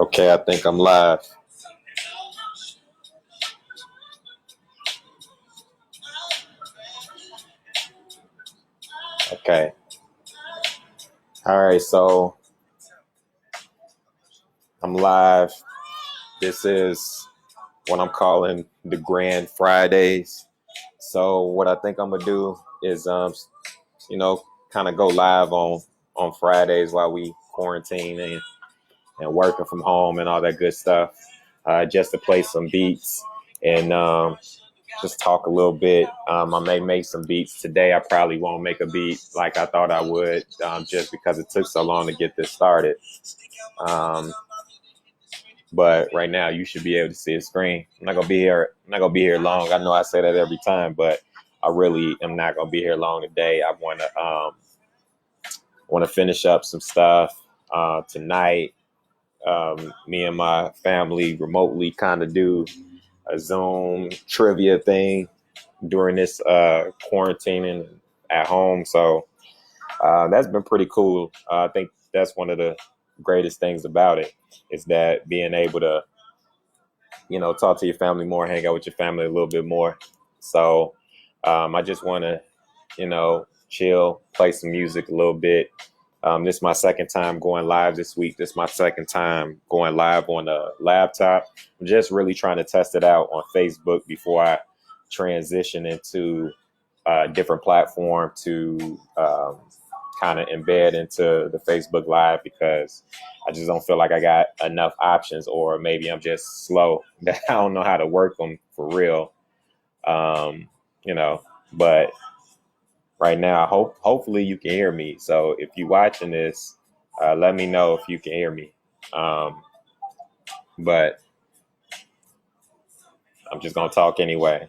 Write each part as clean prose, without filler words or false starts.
Okay, I think I'm live. Okay. All right, so I'm live. This is what I'm calling the Grand Fridays. So what I think I'm gonna do is kind of go live on Fridays while we quarantine and working from home and all that good stuff. Just to play some beats and just talk a little bit. I may make some beats today. I probably won't make a beat like I thought I would, just because it took so long to get this started. But right now, you should be able to see a screen. I'm not gonna be here. I'm not gonna be here long. I know I say that every time, but I really am not gonna be here long today. I want to finish up some stuff tonight. Me and my family remotely kind of do a Zoom trivia thing during this quarantining at home. So that's been pretty cool. I think that's one of the greatest things about it is that being able to, talk to your family more, hang out with your family a little bit more. So I just want to, chill, play some music a little bit. This is my second time going live this week. This is my second time going live on a laptop. I'm just really trying to test it out on Facebook before I transition into a different platform to kind of embed into the Facebook Live, because I just don't feel like I got enough options, or maybe I'm just slow that I don't know how to work them for real. But right now, hopefully you can hear me. So if you're watching this, let me know if you can hear me. But I'm just gonna talk anyway.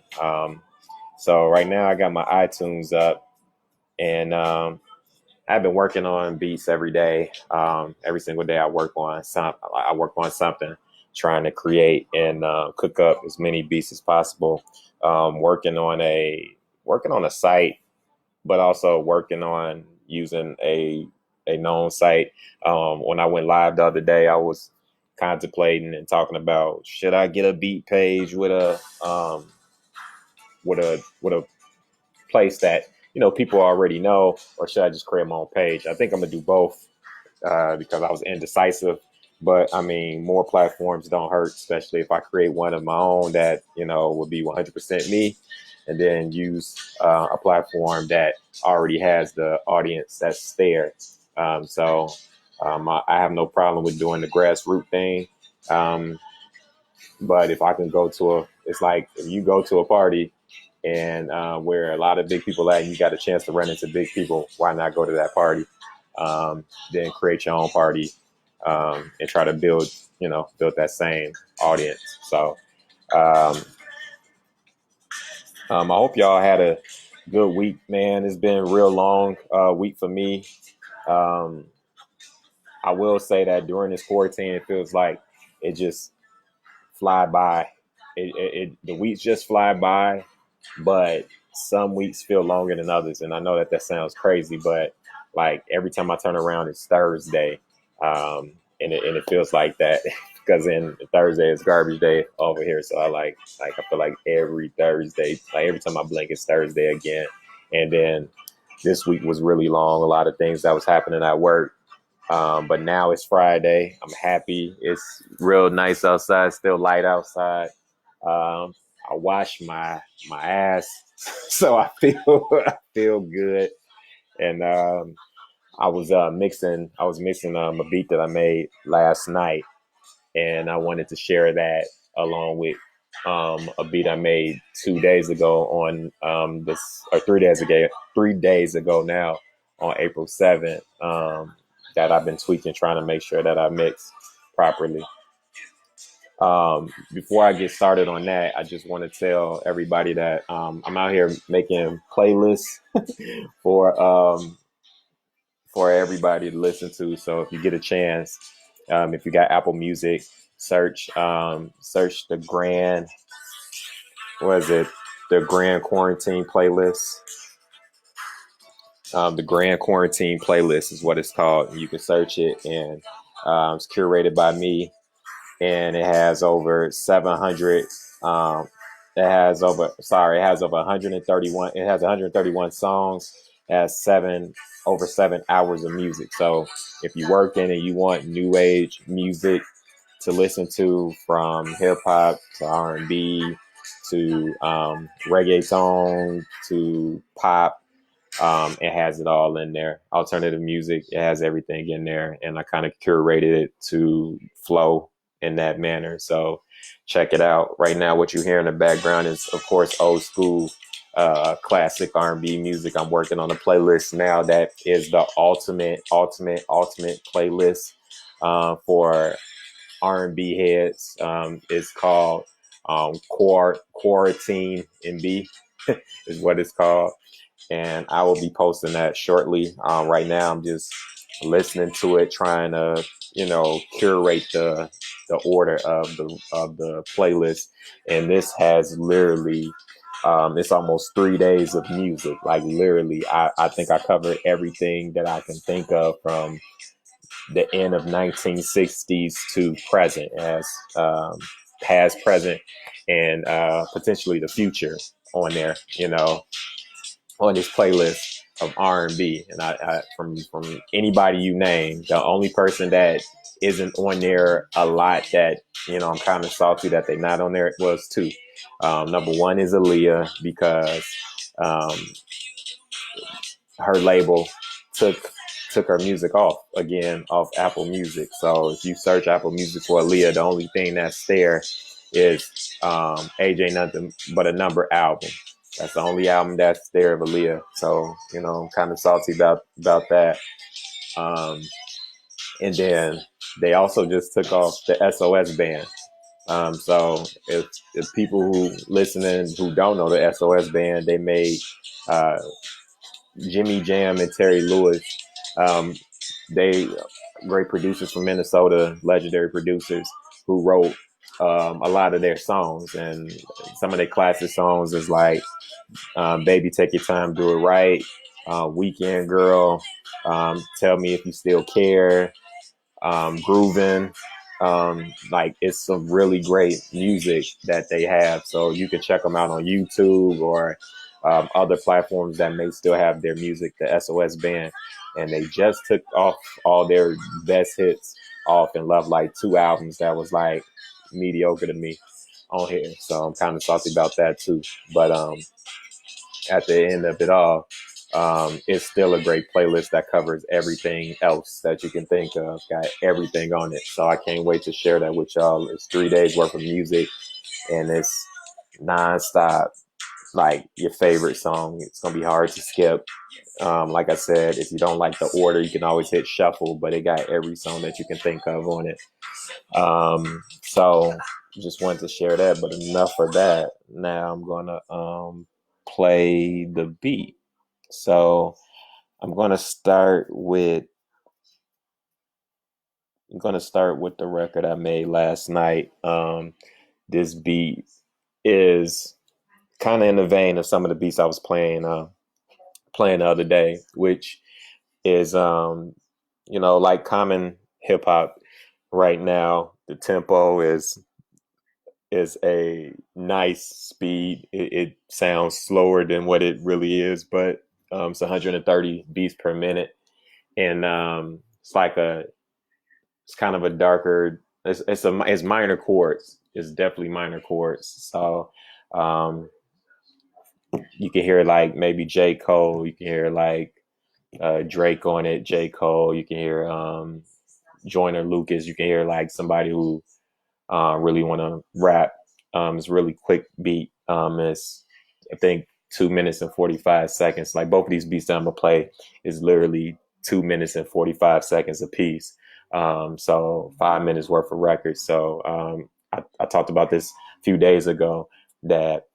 So right now I got my iTunes up, and I've been working on beats every day. Every single day I work on something, trying to create and cook up as many beats as possible. Working on a site, but also working on using a known site. When I went live the other day, I was contemplating and talking about, should I get a beat page with a place that people already know, or should I just create my own page? I think I'm gonna do both because I was indecisive. But I mean, more platforms don't hurt, especially if I create one of my own that would be 100% me, and then use a platform that already has the audience that's there. I have no problem with doing the grassroots thing. But if I can it's like if you go to a party and where a lot of big people at, and you got a chance to run into big people, why not go to that party? Then create your own party and try to build that same audience. So I hope y'all had a good week, man. It's been a real long week for me. I will say that during this quarantine, it feels like it just fly by. The weeks just fly by, but some weeks feel longer than others. And I know that sounds crazy, but like every time I turn around, it's Thursday. And it feels like that because in Thursday is garbage day over here. So I feel like every Thursday, like every time I blink, it's Thursday again. And then this week was really long. A lot of things that was happening at work. But now it's Friday. I'm happy. It's real nice outside, still light outside. I wash my ass, so I feel good. And I was mixing a beat that I made last night, and I wanted to share that along with a beat I made 2 days ago on 3 days ago now on April 7th. That I've been tweaking, trying to make sure that I mix properly. Before I get started on that, I just want to tell everybody that I'm out here making playlists for everybody to listen to. So if you get a chance, if you got Apple Music, search the Grand Quarantine playlist. The Grand Quarantine playlist is what it's called. You can search it, and it's curated by me. and it has over 700. It has over 131. It has 131 songs. It has over 7 hours of music. So if you're working and you want new age music to listen to, from hip hop to R&B to reggaeton to pop, it has it all in there. Alternative music, it has everything in there, and I kind of curated it to flow in that manner. So check it out. Right now, what you hear in the background is, of course, old school classic R&B music. I'm working on a playlist now that is the ultimate playlist for R&B heads. It's called Quarantine and B is what it's called, and I will be posting that shortly. Right now, I'm just listening to it, trying to curate the order of the playlist, and this has literally. It's almost 3 days of music. Like literally, I think I covered everything that I can think of from the end of 1960s to present, as past, present, and potentially the future on there. On this playlist of R&B, and I from anybody you name, the only person that isn't on there a lot that I'm kind of salty that they're not on there was two. Number one is Aaliyah, because um, her label took her music off Apple Music. So if you search Apple Music for Aaliyah, the only thing that's there is AJ Nothing But a Number album. That's the only album that's there of Aaliyah. So I'm kind of salty about that. And then they also just took off the SOS band. So if people who listening who don't know the SOS band, they made uh, Jimmy Jam and Terry Lewis. They great producers from Minnesota, legendary producers who wrote a lot of their songs, and some of their classic songs is like "Baby Take Your Time, Do It Right," "Weekend Girl," "Tell Me If You Still Care," "Groovin'." Like it's some really great music that they have, so you can check them out on YouTube or other platforms that may still have their music. The SOS band, and they just took off all their best hits off in Love Like 2 albums that was like mediocre to me on here, so I'm kind of salty about that too. But at the end of it all, it's still a great playlist that covers everything else that you can think of. Got everything on it. So I can't wait to share that with y'all. It's 3 days worth of music, and it's nonstop. Like your favorite song, it's gonna be hard to skip. Like I said, if you don't like the order, you can always hit shuffle, but it got every song that you can think of on it. So just wanted to share that, but enough of that. Now I'm gonna play the beat. So I'm gonna start with the record I made last night. This beat is kind of in the vein of some of the beats I was playing the other day, which is like common hip hop right now. The tempo is a nice speed. It sounds slower than what it really is, but it's 130 beats per minute, and it's kind of a darker. It's minor chords. It's definitely minor chords. So um, you can hear like maybe J. Cole. You can hear like Drake on it. J. Cole. You can hear Joyner Lucas. You can hear like somebody who really want to rap. It's really quick beat. It's I think 2 minutes and 45 seconds. Like both of these beats that I'm gonna play is literally 2 minutes and 45 seconds a piece. So 5 minutes worth of records. So I talked about this a few days ago that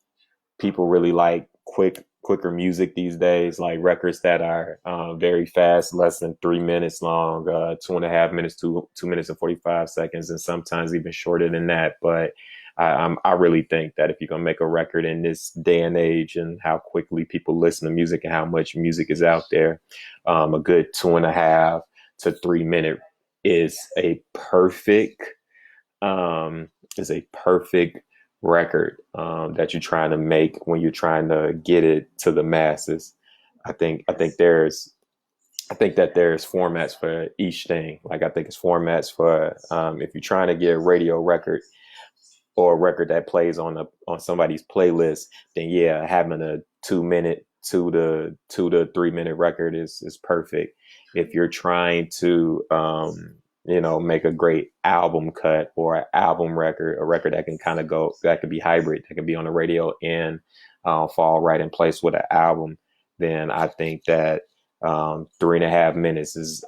people really like quicker music these days, like records that are very fast, less than 3 minutes long, 2.5 minutes to 2 minutes and 45 seconds, and sometimes even shorter than that. But I really think that if you're gonna make a record in this day and age and how quickly people listen to music and how much music is out there, a good 2.5 to 3 minute is a perfect is a perfect record that you're trying to make when you're trying to get it to the masses. I think that there's formats for each thing. Like I think it's formats for if you're trying to get a radio record or a record that plays on somebody's playlist, then yeah, having a 2 minute, 2 to 3 minute record is perfect. If you're trying to make a great album cut or an album record, a record that can kind of go that could be hybrid, that can be on the radio and fall right in place with an album, then I think that 3.5 minutes is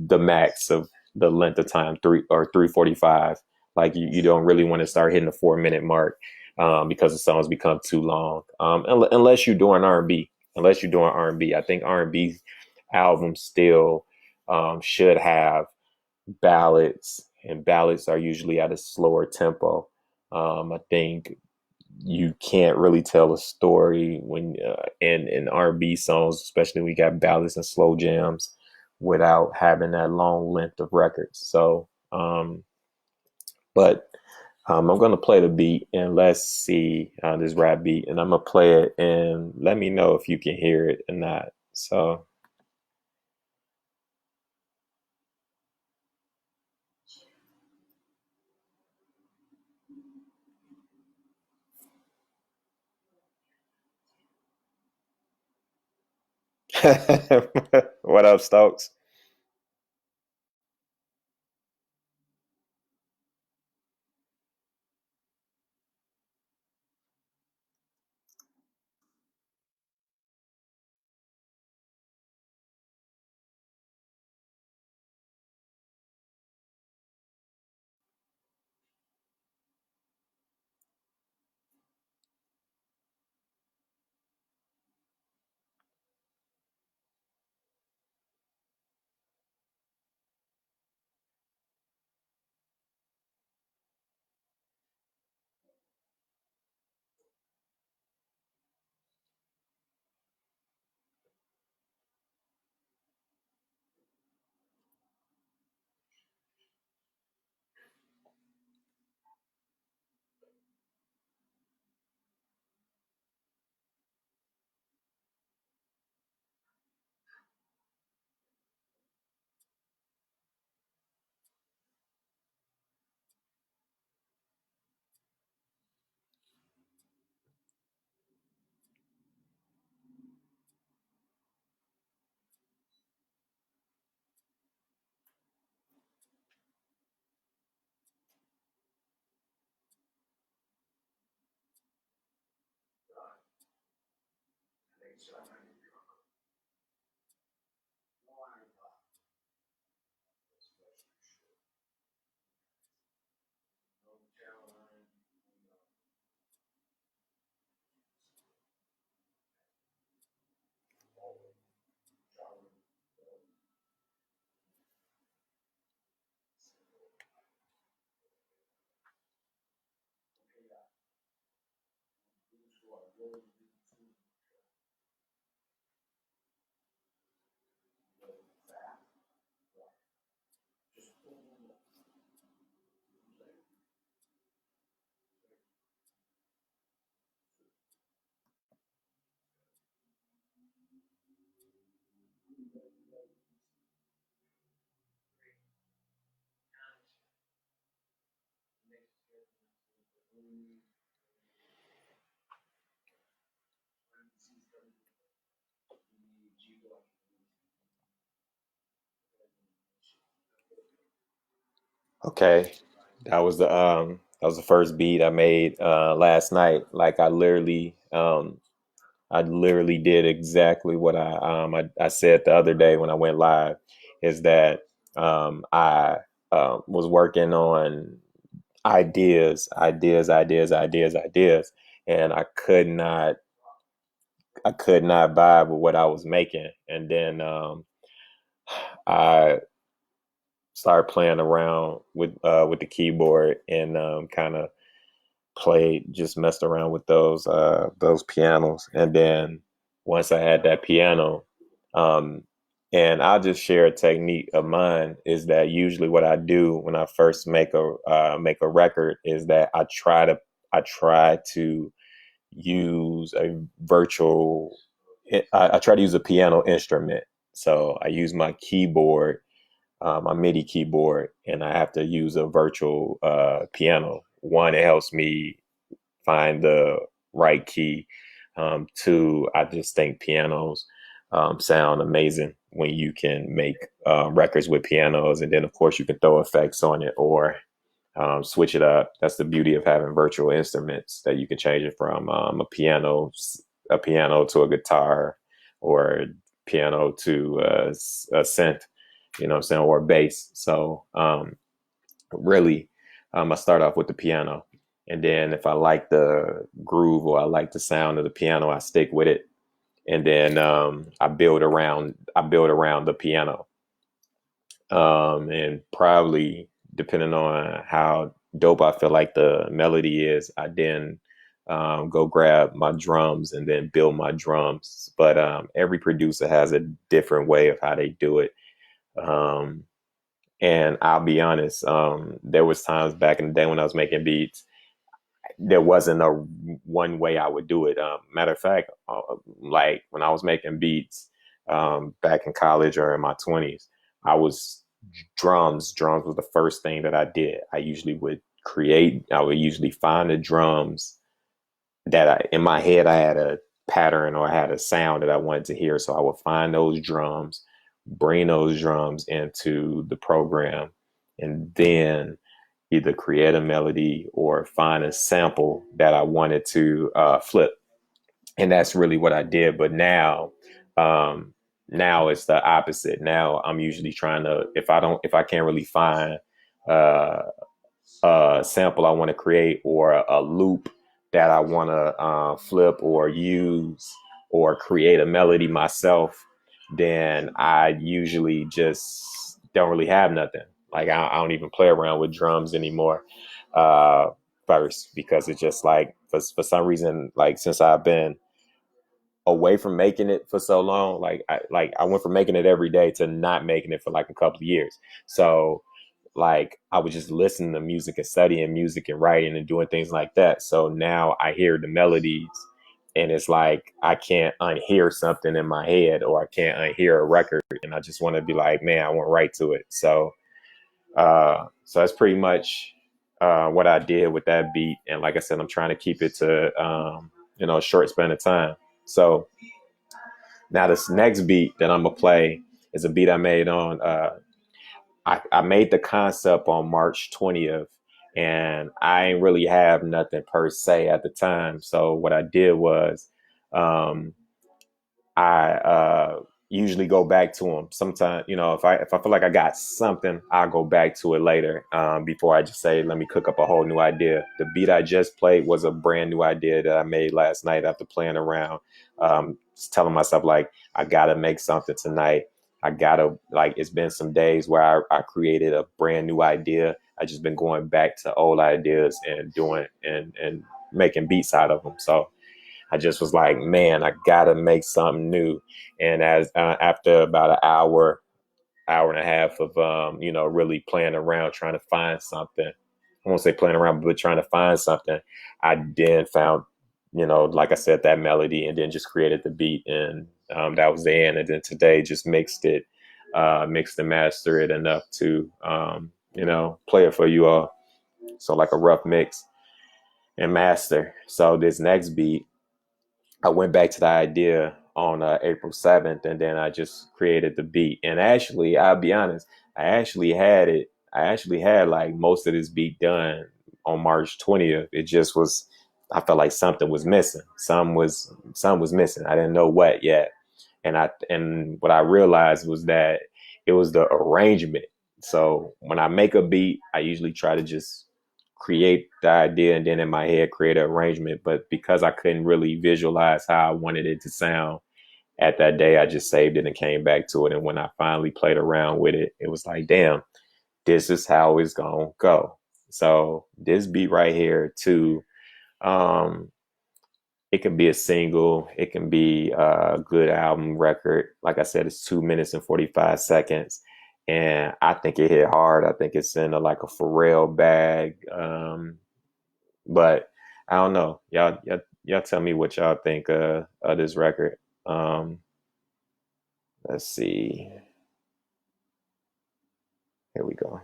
the max of the length of time, 3 or 3:45. Like you don't really want to start hitting the 4 minute mark because the songs become too long. Unless you're doing R&B, unless you're doing R&B, I think R&B albums still should have ballads, and ballads are usually at a slower tempo. I think you can't really tell a story when in R&B songs, especially when we got ballads and slow jams, without having that long length of records. So, but I'm gonna play the beat and let's see this rap beat, and I'm gonna play it and let me know if you can hear it or not. So. What up, Stokes? Okay, that was the first beat I made last night. Like I literally did exactly what I said the other day when I went live. Is that I was working on ideas, and I could not vibe with what I was making, and then I started playing around with the keyboard and kind of just messed around with those pianos, and then once I had that piano, um, And I'll just share a technique of mine is that usually what I do when I first make a record is that I try to use a virtual I try to use a piano instrument. So I use my keyboard, my MIDI keyboard, and I have to use a virtual piano. One, it helps me find the right key. Two, I just think pianos sound amazing when you can make records with pianos, and then of course you can throw effects on it or switch it up. That's the beauty of having virtual instruments that you can change it from a piano to a guitar, or piano to a synth, you know what I'm saying, or a bass. So really, I start off with the piano, and then if I like the groove or I like the sound of the piano, I stick with it, and then I build around the piano, and probably depending on how dope I feel like the melody is, I then go grab my drums and then build my drums. But every producer has a different way of how they do it. Um, and I'll be honest, there was times back in the day when I was making beats, there wasn't a one way I would do it. Matter of fact, like when I was making beats back in college or in my 20s, I was drums was the first thing that I did. I would usually find the drums in my head, I had a pattern or I had a sound that I wanted to hear. So I would find those drums, bring those drums into the program, and then either create a melody or find a sample that I wanted to flip. And that's really what I did. But um, now it's the opposite. Now I'm usually trying to, if I can't really find uh, sample I want to create or a loop that I want to flip or use or create a melody myself, then I usually just don't really have nothing. Like I don't even play around with drums anymore. Uh, First, because it's just like for some reason, like since I've been away from making it for so long, like I went from making it every day to not making it for like a couple of years. So like I was just listening to music and studying music and writing and doing things like that. So now I hear the melodies and it's like I can't unhear something in my head or I can't unhear a record and I just want to be like, man, I want to write to it. So that's pretty much what I did with that beat. And like I said, I'm trying to keep it to a short span of time. So now this next beat that I'm gonna play is a beat I made on I made the concept on March 20th, and I ain't really have nothing per se at the time. So what I did was um, I usually go back to them. Sometimes, if I feel like I got something, I'll go back to it later before I just say, let me cook up a whole new idea. The beat I just played was a brand new idea that I made last night after playing around, just telling myself like I gotta make something tonight. I gotta like it's been some days where I created a brand new idea. I just been going back to old ideas and doing and making beats out of them. So I just was like, man, I gotta make something new. And as after about an hour and a half of really playing around, trying to find something. I won't say playing around, but trying to find something. I then found, like I said, that melody, and then just created the beat, and that was the end. And then today, just mixed and mastered it enough to, play it for you all. So like a rough mix and master. So this next beat I went back to the idea on April 7th, and then I just created the beat. And actually, I'll be honest, I actually had it. I actually had like most of this beat done on March 20th. It just was. I felt like something was missing. Some was missing. I didn't know what yet. And what I realized was that it was the arrangement. So when I make a beat, I usually try to just create the idea and then in my head create an arrangement. But because I couldn't really visualize how I wanted it to sound at that day, I just saved it and came back to it. And when I finally played around with it, it was like, damn, this is how it's gonna go. So this beat right here too, um, it can be a single, it can be a good album record. Like I said, it's 2 minutes and 45 seconds. And I think it hit hard. I think it's in like a Pharrell bag. But I don't know. Y'all tell me what y'all think of this record. Let's see. Here we go.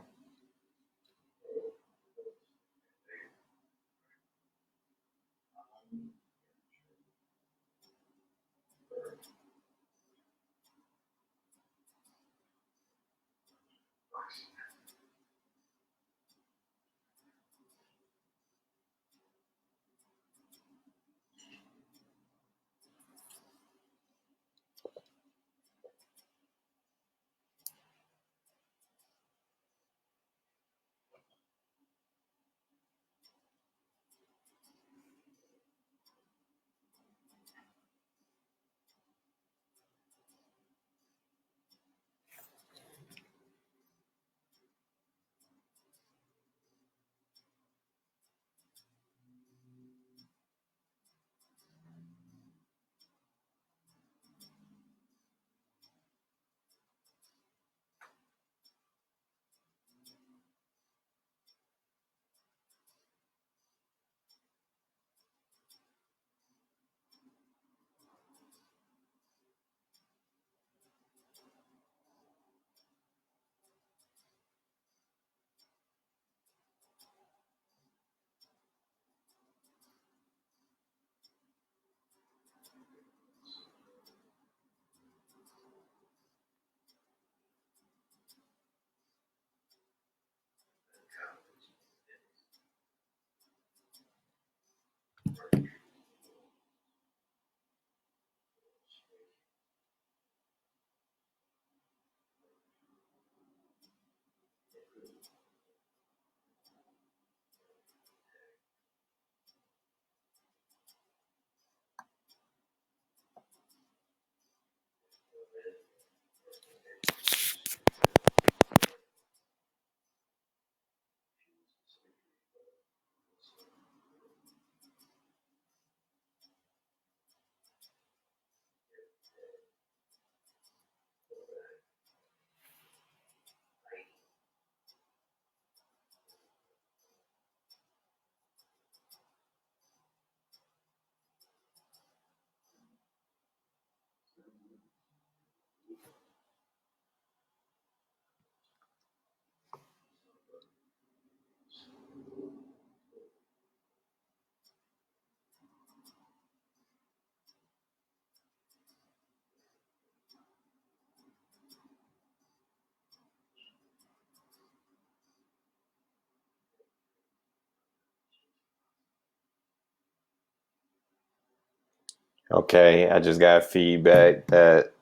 Okay, I just got feedback that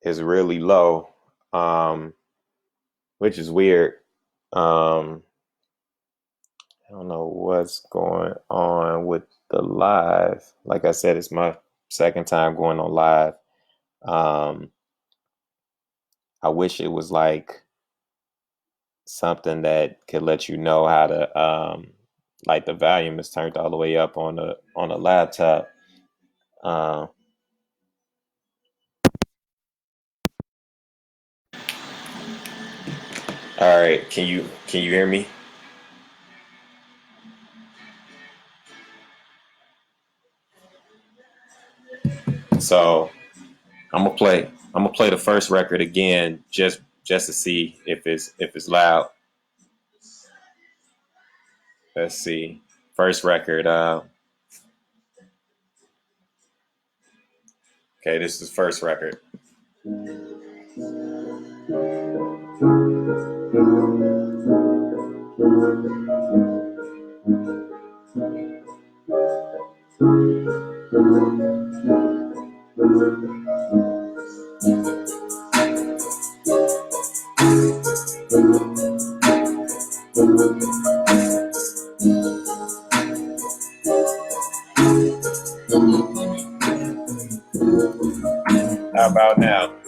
is really low, um, which is weird. Um, I don't know what's going on with the live. Like I said, it's my second time going on live. Um, I wish it was like something that could let you know how to like the volume is turned all the way up on the laptop. Uh, all right, can you hear me? So I'm gonna play the first record again just to see if it's loud. Let's see. First record. Okay, this is first record. How about now?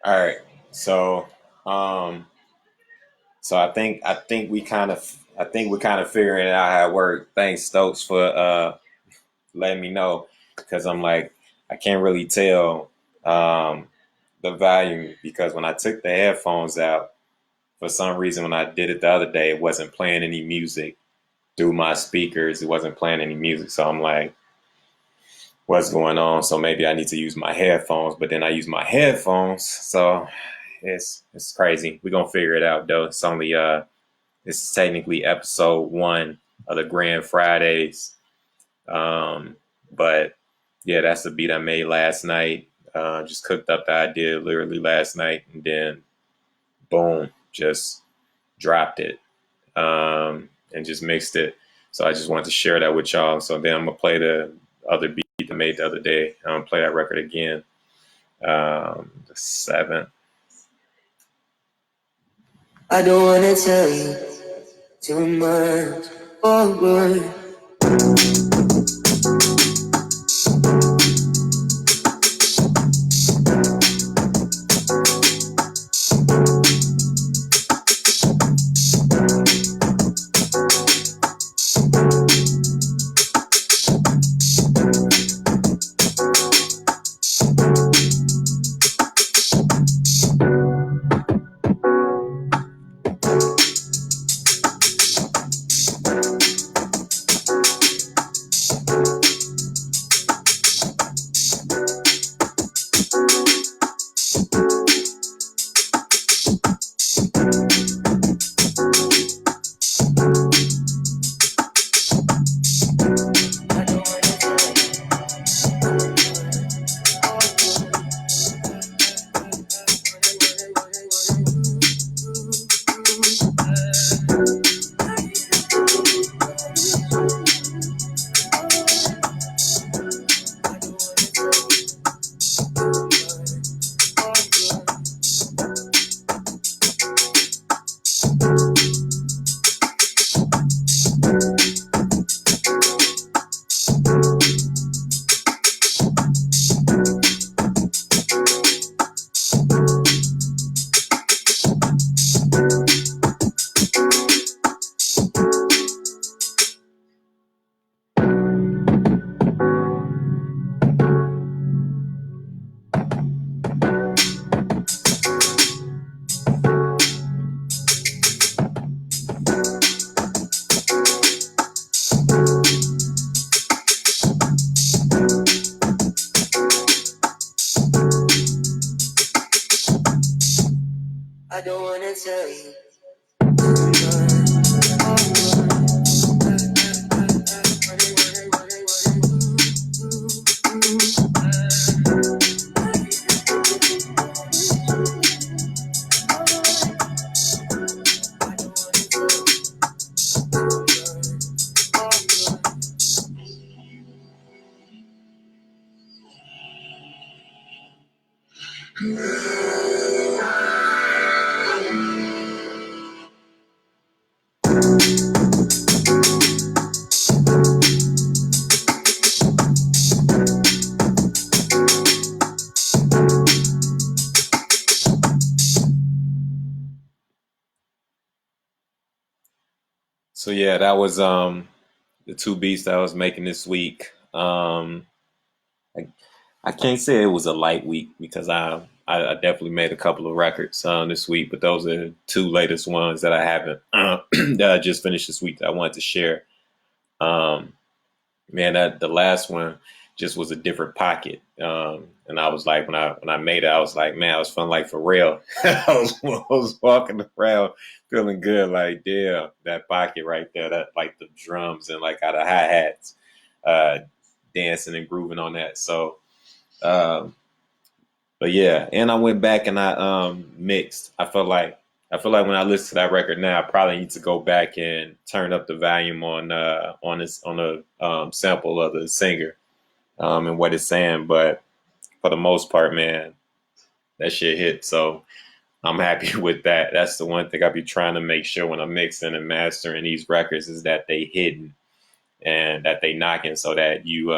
All right. So, um, so I think we're kind of figuring out how it works. Thanks, Stokes, for letting me know because I'm like I can't really tell the volume because when I took the headphones out, for some reason when I did it the other day, it wasn't playing any music through my speakers. It wasn't playing any music, so I'm like, what's going on? So maybe I need to use my headphones, but then I use my headphones, so it's crazy. We're gonna figure it out though. It's only this is technically episode 1 of the Grand Fridays. But yeah, that's the beat I made last night. Just cooked up the idea literally last night and then boom, just dropped it and just mixed it. So I just wanted to share that with y'all. So then I'm gonna play the other beat I made the other day. I'm gonna play that record again. The 7th. I don't wanna tell you too much. Oh, good. I don't wanna tell you So yeah, that was the 2 beats that I was making this week. I, I can't say it was a light week because I definitely made a couple of records this week, but those are the 2 latest ones that I haven't that I just finished this week that I wanted to share. Um, Man, that the last one just was a different pocket. And I was like, when I made it, I was like, man, I was feeling like for real. I was walking around feeling good, like, damn, that pocket right there, that like the drums and like got the hi hats, uh, dancing and grooving on that. So, um, but yeah, and I went back and I mixed. I feel like when I listen to that record now, I probably need to go back and turn up the volume on the sample of the singer and what it's saying. But for the most part, man, that shit hit. So I'm happy with that. That's the one thing I be trying to make sure when I'm mixing and mastering these records is that they hidden and that they knocking so that you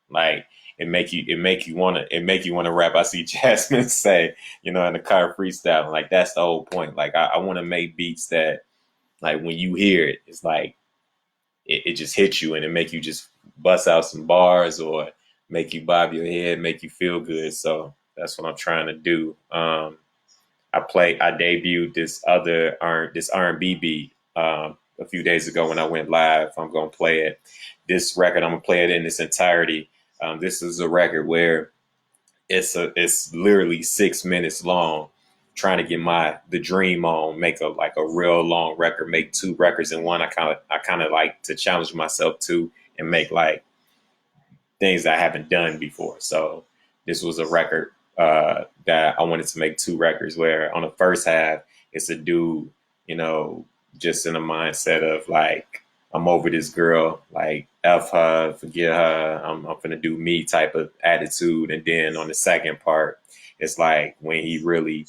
like it make you wanna rap. I see Jasmine say, in the car freestyle, like that's the whole point. Like I want to make beats that, like, when you hear it, it's like it just hits you and it make you just bust out some bars or make you bob your head, make you feel good. So that's what I'm trying to do. I debuted this R&B beat a few days ago when I went live. I'm gonna play it. This record, I'm gonna play it in its entirety. This is a record where it's literally 6 minutes long. Trying to get the dream on, make a real long record, make two records in one. I kind of like to challenge myself to and make like things that I haven't done before. So this was a record that I wanted to make two records where on the first half, it's a dude, just in a mindset of like, I'm over this girl, like F her, forget her, I'm gonna do me type of attitude. And then on the second part, it's like when he really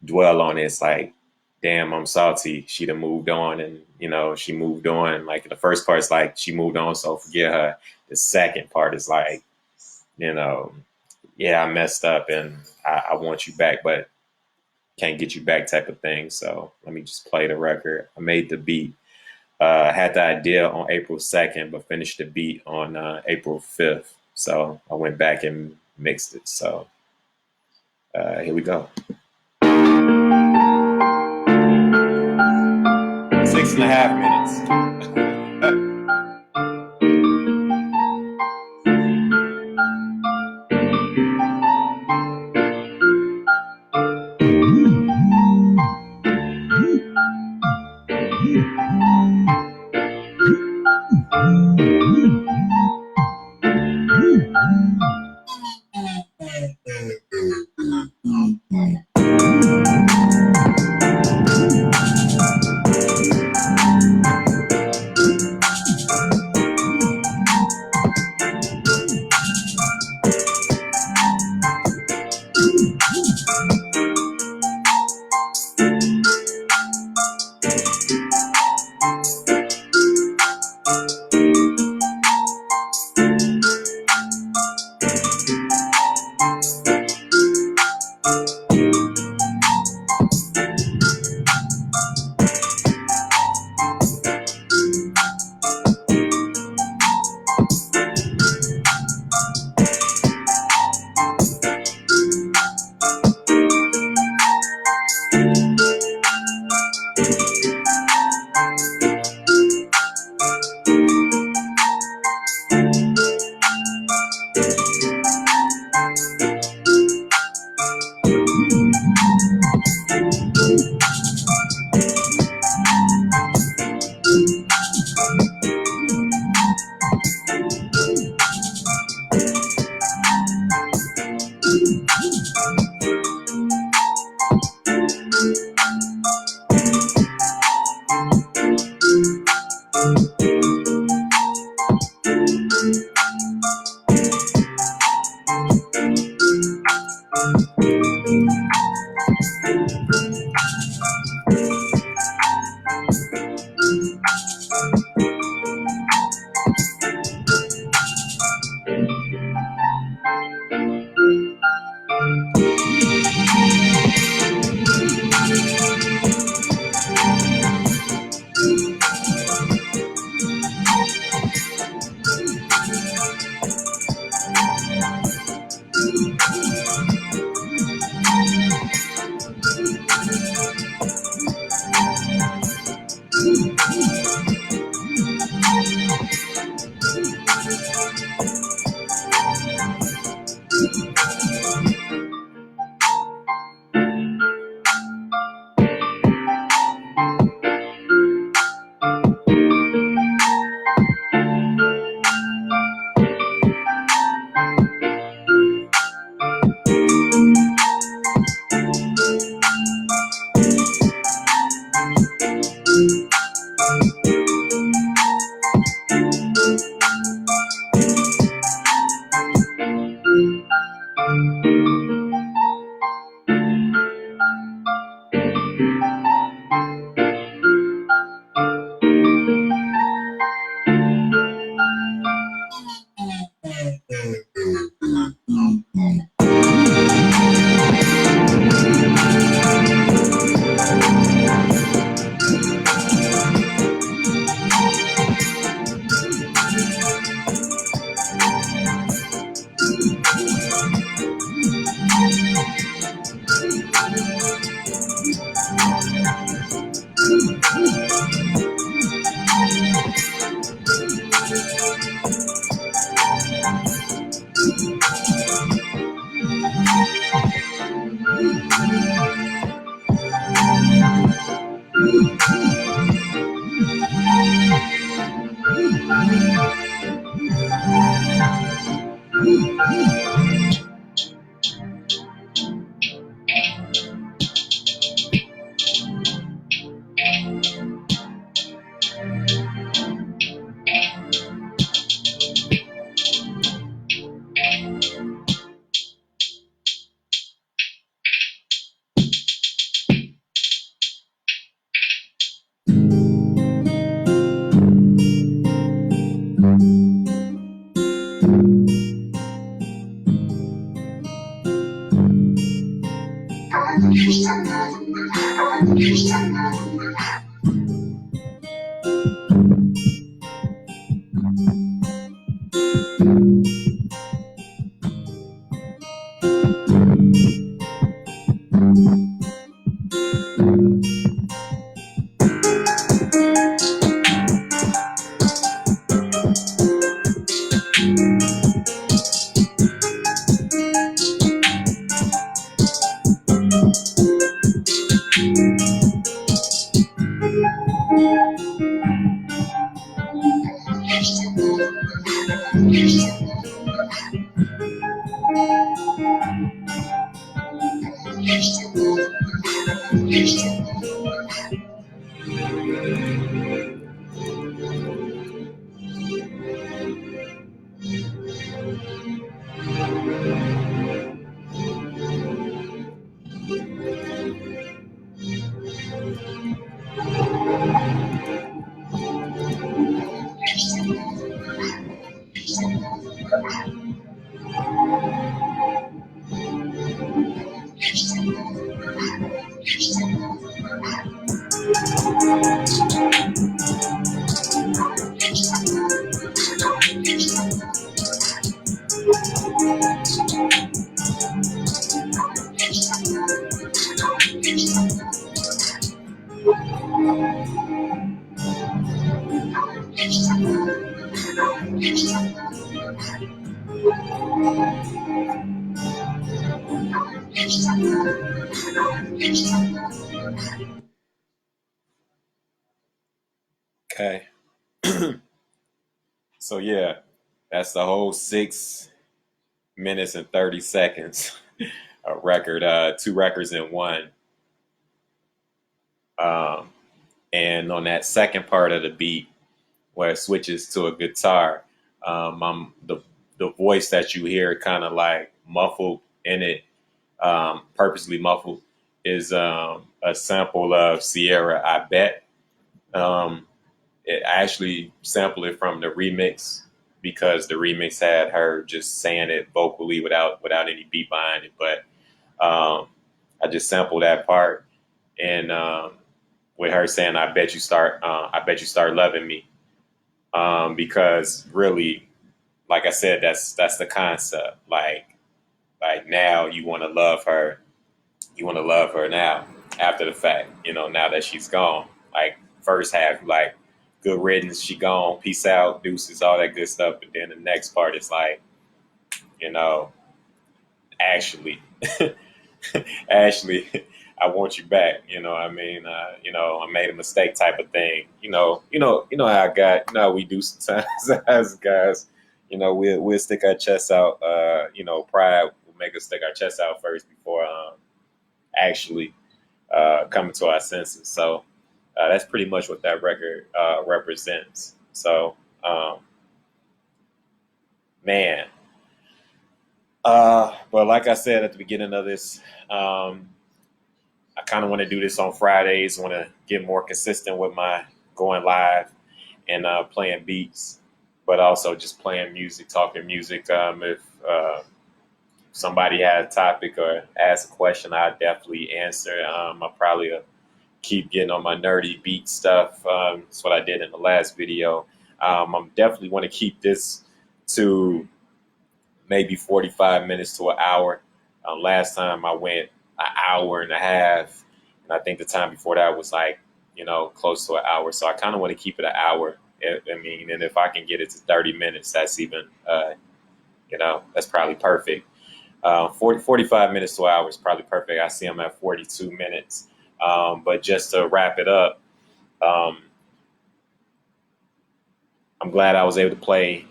dwell on it, it's like, damn, I'm salty. She done moved on and, she moved on. Like the first part is like, she moved on, so forget her. The second part is like, yeah, I messed up and I want you back, but can't get you back type of thing. So let me just play the record. I made the beat. Had the idea on April 2nd, but finished the beat on April 5th. So I went back and mixed it. So here we go. 6.5 minutes. Okay. So yeah, that's the whole 6 minutes and 30 seconds. A record, 2 records in one. Um, and on that second part of the beat, where it switches to a guitar, the voice that you hear kind of like muffled in it, purposely muffled, is a sample of Sierra I Bet. Um, it actually sampled it from the remix because the remix had her just saying it vocally without any beat behind it. But I just sampled that part and with her saying, I bet you start loving me." Because really, like I said, that's the concept. Like now you want to love her. You want to love her now after the fact. Now that she's gone. Like first half, like good riddance, she gone, peace out, deuces, all that good stuff. But then the next part is like, you know, actually, Ashley, I want you back. I mean, I made a mistake type of thing. How I got. How we do sometimes as guys. We'll stick our chests out. Pride will make us stick our chests out first before actually coming to our senses. So that's pretty much what that record represents. So, man. But like I said at the beginning of this, I kind of want to do this on Fridays. Want to get more consistent with my going live and playing beats, but also just playing music, talking music. If somebody had a topic or ask a question, I definitely answer. I'll probably keep getting on my nerdy beat stuff. That's what I did in the last video. I'm definitely want to keep this to maybe 45 minutes to an hour. Last time I went an hour and a half, and I think the time before that was like, close to an hour. So I kind of want to keep it an hour. And if I can get it to 30 minutes, that's even, that's probably perfect. 45 minutes to an hour is probably perfect. I see I'm at 42 minutes. But just to wrap it up, I'm glad I was able to play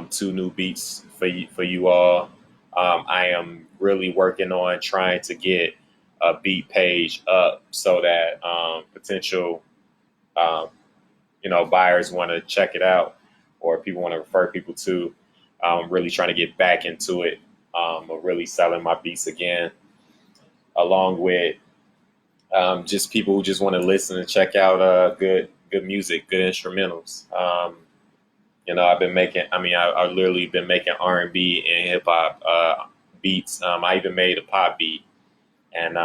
2 new beats for you all. I am really working on trying to get a beat page up so that potential buyers want to check it out or people want to refer people to. I'm really trying to get back into it of really selling my beats again, along with just people who just want to listen and check out good music, good instrumentals. I've been making. I've literally been making R&B and hip hop beats. I even made a pop beat, and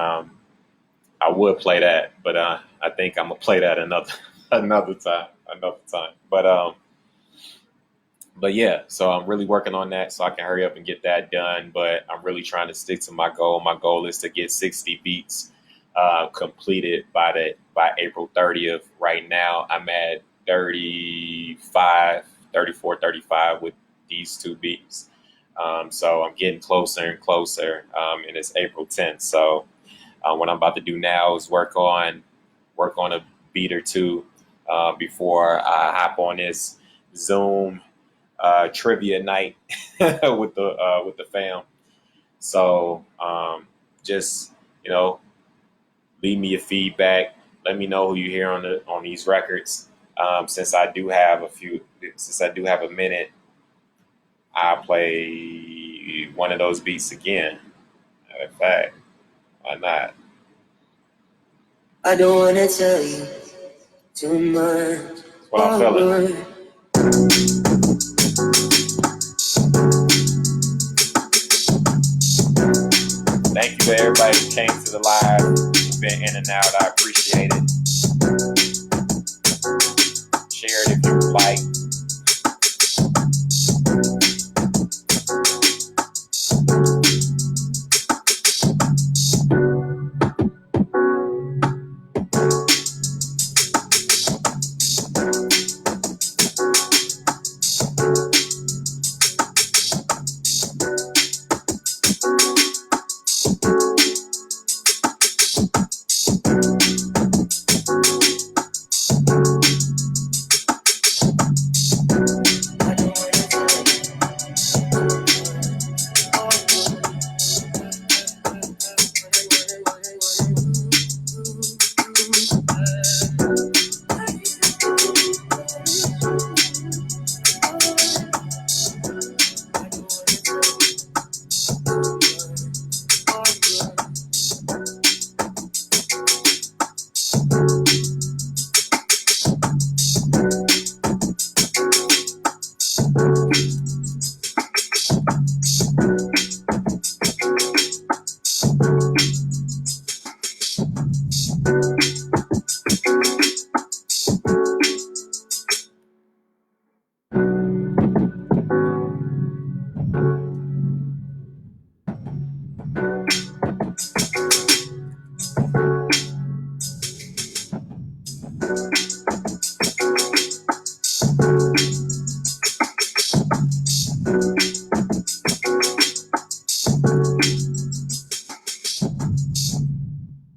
I would play that, but I think I'm gonna play that another time. But yeah, so I'm really working on that so I can hurry up and get that done. But I'm really trying to stick to my goal. My goal is to get 60 beats completed by April 30th. Right now, I'm at 35, 34, 35 with these two beats. So I'm getting closer and closer, and it's April 10th. So what I'm about to do now is work on a beat or two before I hop on this Zoom trivia night with the fam. So just leave me your feedback. Let me know who you hear on these records. Since I do have a minute, I'll play one of those beats again. Matter of fact, why not? I don't wanna tell you too much. That's what I'm feeling. Thank you to everybody who came to the live, who's been in and out. I appreciate it. Share it if you would like.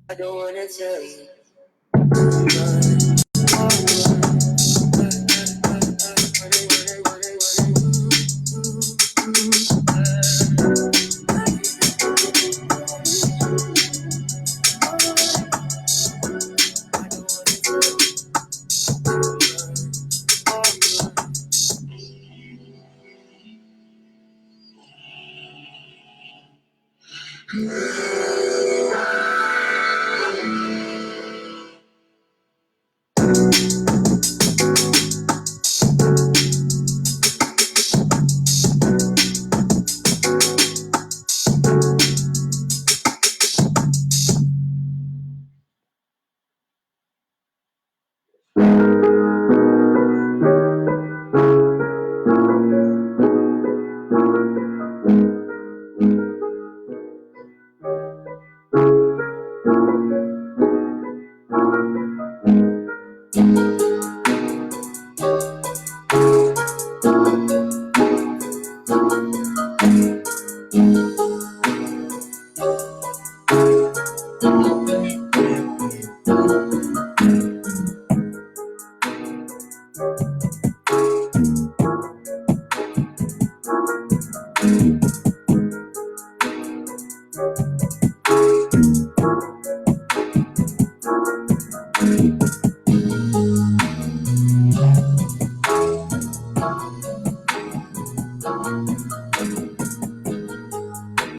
I don't wanna tell you.